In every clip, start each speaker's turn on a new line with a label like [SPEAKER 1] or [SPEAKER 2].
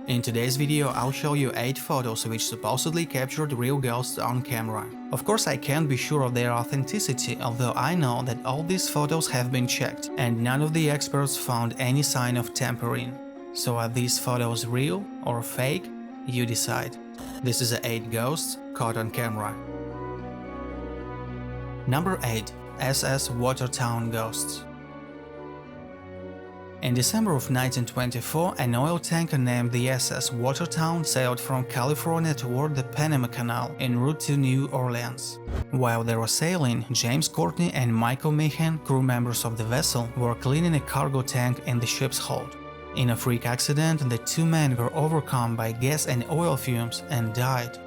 [SPEAKER 1] In today's video, I'll show you 8 photos which supposedly captured real ghosts on camera. Of course, I can't be sure of their authenticity, although I know that all these photos have been checked, and none of the experts found any sign of tampering. So are these photos real or fake? You decide. This is 8 ghosts caught on camera. Number 8. SS Watertown Ghosts. In December of 1924, an oil tanker named the SS Watertown sailed from California toward the Panama Canal en route to New Orleans. While they were sailing, James Courtney and Michael Meehan, crew members of the vessel, were cleaning a cargo tank in the ship's hold. In a freak accident, the 2 men were overcome by gas and oil fumes and died.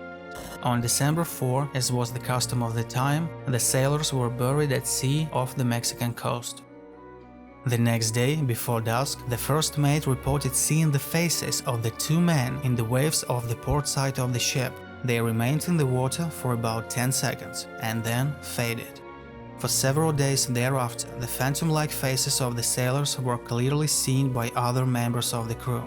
[SPEAKER 1] On December 4, as was the custom of the time, the sailors were buried at sea off the Mexican coast. The next day, before dusk, the first mate reported seeing the faces of the 2 men in the waves off the port side of the ship. They remained in the water for about 10 seconds and then faded. For several days thereafter, the phantom-like faces of the sailors were clearly seen by other members of the crew.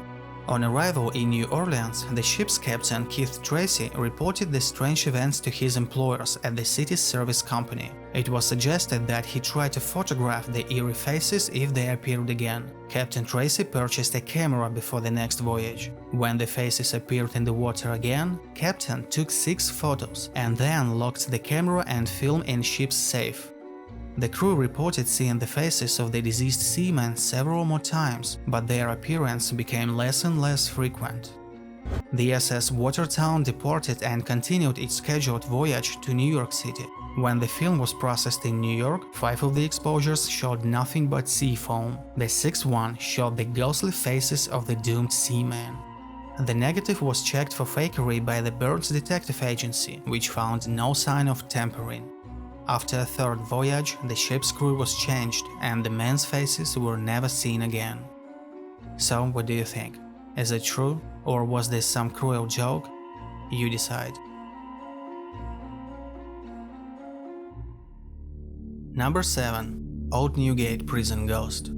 [SPEAKER 1] On arrival in New Orleans, the ship's captain, Keith Tracy, reported the strange events to his employers at the city's service company. It was suggested that he try to photograph the eerie faces if they appeared again. Captain Tracy purchased a camera before the next voyage. When the faces appeared in the water again, Captain took 6 photos and then locked the camera and film in ship's safe. The crew reported seeing the faces of the deceased seamen several more times, but their appearance became less and less frequent. The SS Watertown departed and continued its scheduled voyage to New York City. When the film was processed in New York, 5 of the exposures showed nothing but sea foam. The 6th one showed the ghostly faces of the doomed seamen. The negative was checked for fakery by the Birds Detective Agency, which found no sign of tampering. After a 3rd voyage, the ship's crew was changed and the men's faces were never seen again. So, what do you think? Is it true, or was this some cruel joke? You decide. Number 7. Old Newgate Prison Ghost.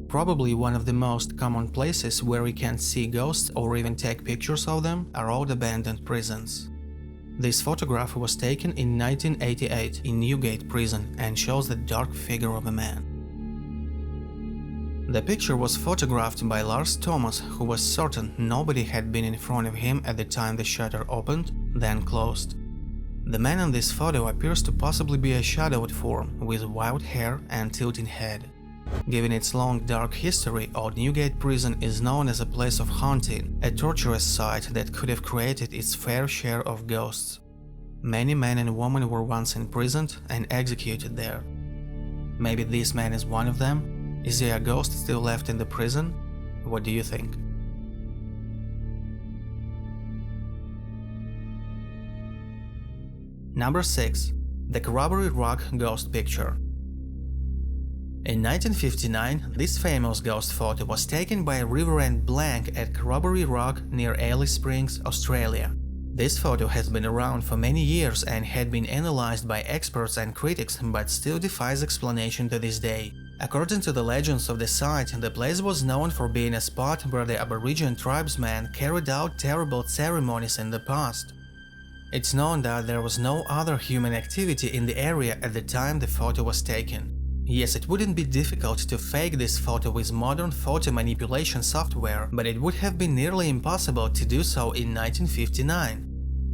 [SPEAKER 1] Probably one of the most common places where we can see ghosts or even take pictures of them are old abandoned prisons. This photograph was taken in 1988 in Newgate Prison and shows the dark figure of a man. The picture was photographed by Lars Thomas, who was certain nobody had been in front of him at the time the shutter opened, then closed. The man in this photo appears to possibly be a shadowed form with wild hair and tilted head. Given its long dark history, Old Newgate Prison is known as a place of haunting, a torturous site that could have created its fair share of ghosts. Many men and women were once imprisoned and executed there. Maybe this man is one of them? Is there a ghost still left in the prison? What do you think? Number 6. The Corroboree Rock Ghost Picture. In 1959, this famous ghost photo was taken by Reverend Blank at Corroboree Rock near Alice Springs, Australia. This photo has been around for many years and had been analyzed by experts and critics, but still defies explanation to this day. According to the legends of the site, the place was known for being a spot where the Aboriginal tribesmen carried out terrible ceremonies in the past. It's known that there was no other human activity in the area at the time the photo was taken. Yes, it wouldn't be difficult to fake this photo with modern photo manipulation software, but it would have been nearly impossible to do so in 1959.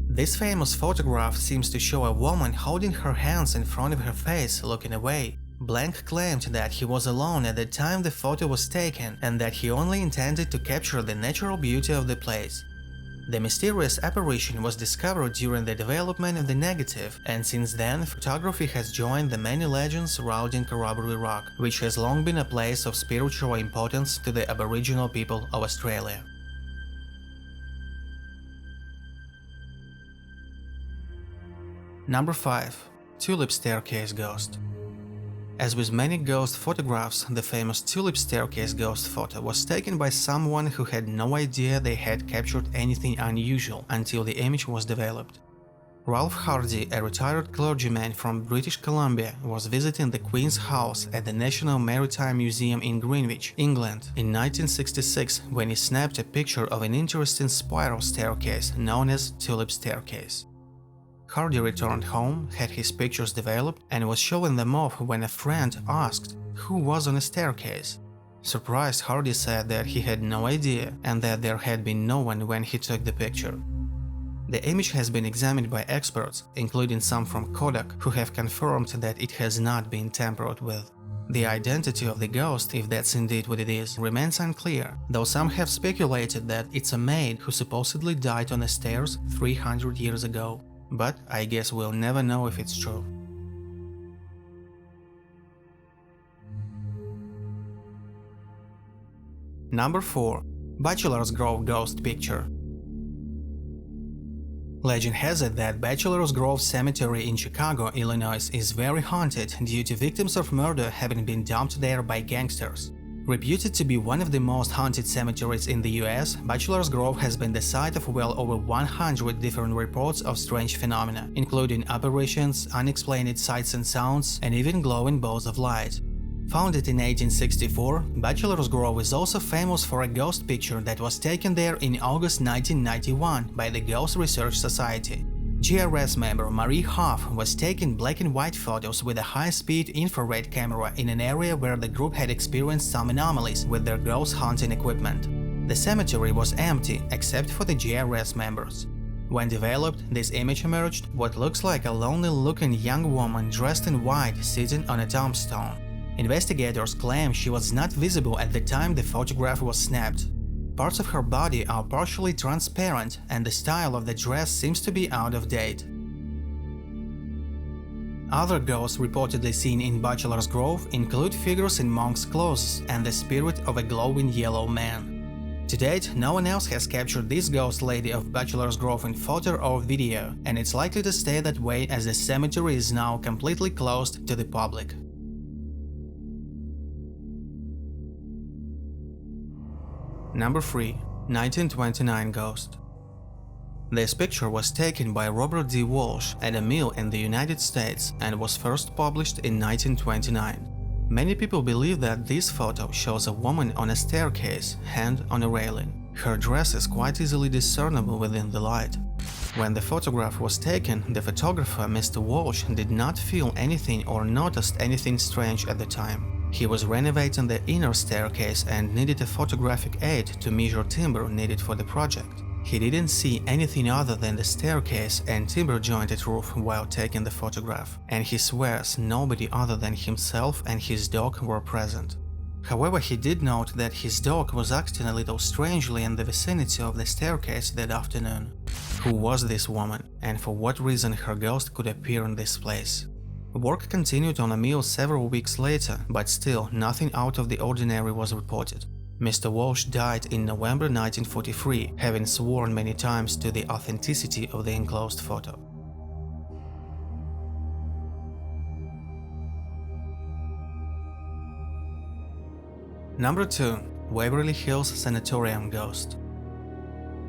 [SPEAKER 1] This famous photograph seems to show a woman holding her hands in front of her face, looking away. Blank claimed that he was alone at the time the photo was taken and that he only intended to capture the natural beauty of the place. The mysterious apparition was discovered during the development of the negative, and since then photography has joined the many legends surrounding Corroboree Rock, which has long been a place of spiritual importance to the Aboriginal people of Australia. Number 5. Tulip Staircase Ghost. As with many ghost photographs, the famous Tulip Staircase ghost photo was taken by someone who had no idea they had captured anything unusual until the image was developed. Ralph Hardy, a retired clergyman from British Columbia, was visiting the Queen's House at the National Maritime Museum in Greenwich, England, in 1966 when he snapped a picture of an interesting spiral staircase known as Tulip Staircase. Hardy returned home, had his pictures developed, and was showing them off when a friend asked who was on the staircase. Surprised, Hardy said that he had no idea and that there had been no one when he took the picture. The image has been examined by experts, including some from Kodak, who have confirmed that it has not been tampered with. The identity of the ghost, if that's indeed what it is, remains unclear, though some have speculated that it's a maid who supposedly died on the stairs 300 years ago. But I guess we'll never know if it's true. Number 4. Bachelor's Grove Ghost Picture. Legend has it that Bachelor's Grove Cemetery in Chicago, Illinois is very haunted due to victims of murder having been dumped there by gangsters. Reputed to be one of the most haunted cemeteries in the US, Bachelor's Grove has been the site of well over 100 different reports of strange phenomena, including apparitions, unexplained sights and sounds, and even glowing balls of light. Founded in 1864, Bachelor's Grove is also famous for a ghost picture that was taken there in August 1991 by the Ghost Research Society. GRS member Marie Hoff was taking black and white photos with a high-speed infrared camera in an area where the group had experienced some anomalies with their ghost hunting equipment. The cemetery was empty except for the GRS members. When developed, this image emerged what looks like a lonely-looking young woman dressed in white sitting on a tombstone. Investigators claim she was not visible at the time the photograph was snapped. Parts of her body are partially transparent and the style of the dress seems to be out of date. Other ghosts reportedly seen in Bachelor's Grove include figures in monks' clothes and the spirit of a glowing yellow man. To date, no one else has captured this ghost lady of Bachelor's Grove in photo or video, and it's likely to stay that way as the cemetery is now completely closed to the public. Number 3. 1929 Ghost. This picture was taken by Robert D. Walsh at a mill in the United States and was first published in 1929. Many people believe that this photo shows a woman on a staircase, hand on a railing. Her dress is quite easily discernible within the light. When the photograph was taken, the photographer, Mr. Walsh, did not feel anything or noticed anything strange at the time. He was renovating the inner staircase and needed a photographic aid to measure timber needed for the project. He didn't see anything other than the staircase and timber-jointed roof while taking the photograph, and he swears nobody other than himself and his dog were present. However, he did note that his dog was acting a little strangely in the vicinity of the staircase that afternoon. Who was this woman, and for what reason her ghost could appear in this place? Work continued on a mill several weeks later, but still nothing out of the ordinary was reported. Mr. Walsh died in November 1943, having sworn many times to the authenticity of the enclosed photo. Number 2. Waverly Hills Sanatorium Ghost.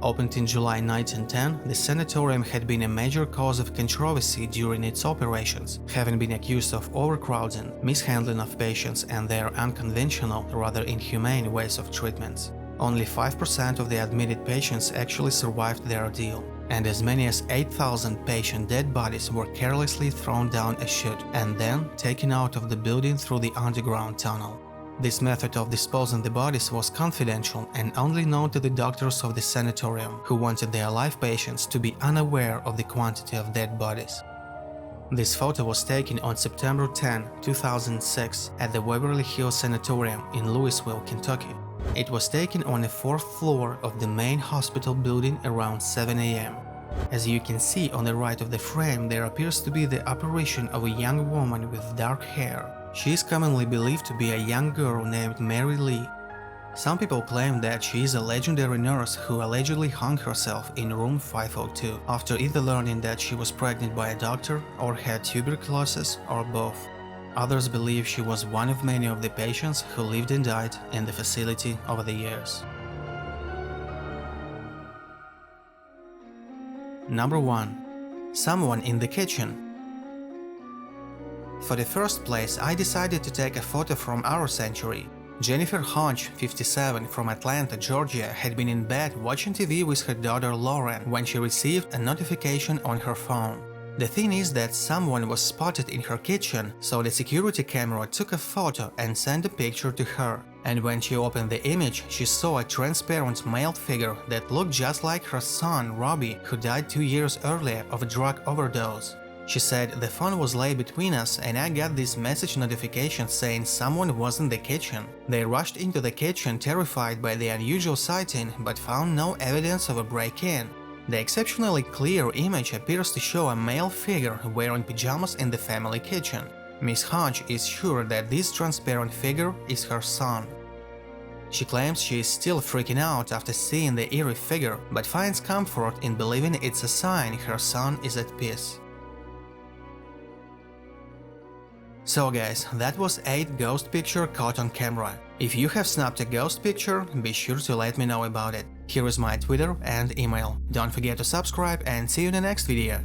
[SPEAKER 1] Opened in July 1910, the sanatorium had been a major cause of controversy during its operations, having been accused of overcrowding, mishandling of patients and their unconventional, rather inhumane ways of treatments. Only 5% of the admitted patients actually survived their ordeal, and as many as 8,000 patient dead bodies were carelessly thrown down a chute and then taken out of the building through the underground tunnel. This method of disposing the bodies was confidential and only known to the doctors of the sanatorium, who wanted their live patients to be unaware of the quantity of dead bodies. This photo was taken on September 10, 2006 at the Waverly Hills Sanatorium in Louisville, Kentucky. It was taken on the 4th floor of the main hospital building around 7 a.m. As you can see on the right of the frame, there appears to be the apparition of a young woman with dark hair. She is commonly believed to be a young girl named Mary Lee. Some people claim that she is a legendary nurse who allegedly hung herself in room 502 after either learning that she was pregnant by a doctor or had tuberculosis or both. Others believe she was one of many of the patients who lived and died in the facility over the years. Number 1. someone in the kitchen. For the first place, I decided to take a photo from our sanctuary. Jennifer Hodge, 57, from Atlanta, Georgia, had been in bed watching TV with her daughter Lauren when she received a notification on her phone. The thing is that someone was spotted in her kitchen, so the security camera took a photo and sent a picture to her. And when she opened the image, she saw a transparent male figure that looked just like her son Robbie, who died 2 years earlier of a drug overdose. She said, "The phone was laid between us and I got this message notification saying someone was in the kitchen. They rushed into the kitchen terrified by the unusual sighting but found no evidence of a break-in. The exceptionally clear image appears to show a male figure wearing pajamas in the family kitchen. Miss Hodge is sure that this transparent figure is her son." She claims she is still freaking out after seeing the eerie figure, but finds comfort in believing it's a sign her son is at peace. So guys, that was 8 ghost pictures caught on camera. If you have snapped a ghost picture, be sure to let me know about it. Here is my Twitter and email. Don't forget to subscribe and see you in the next video.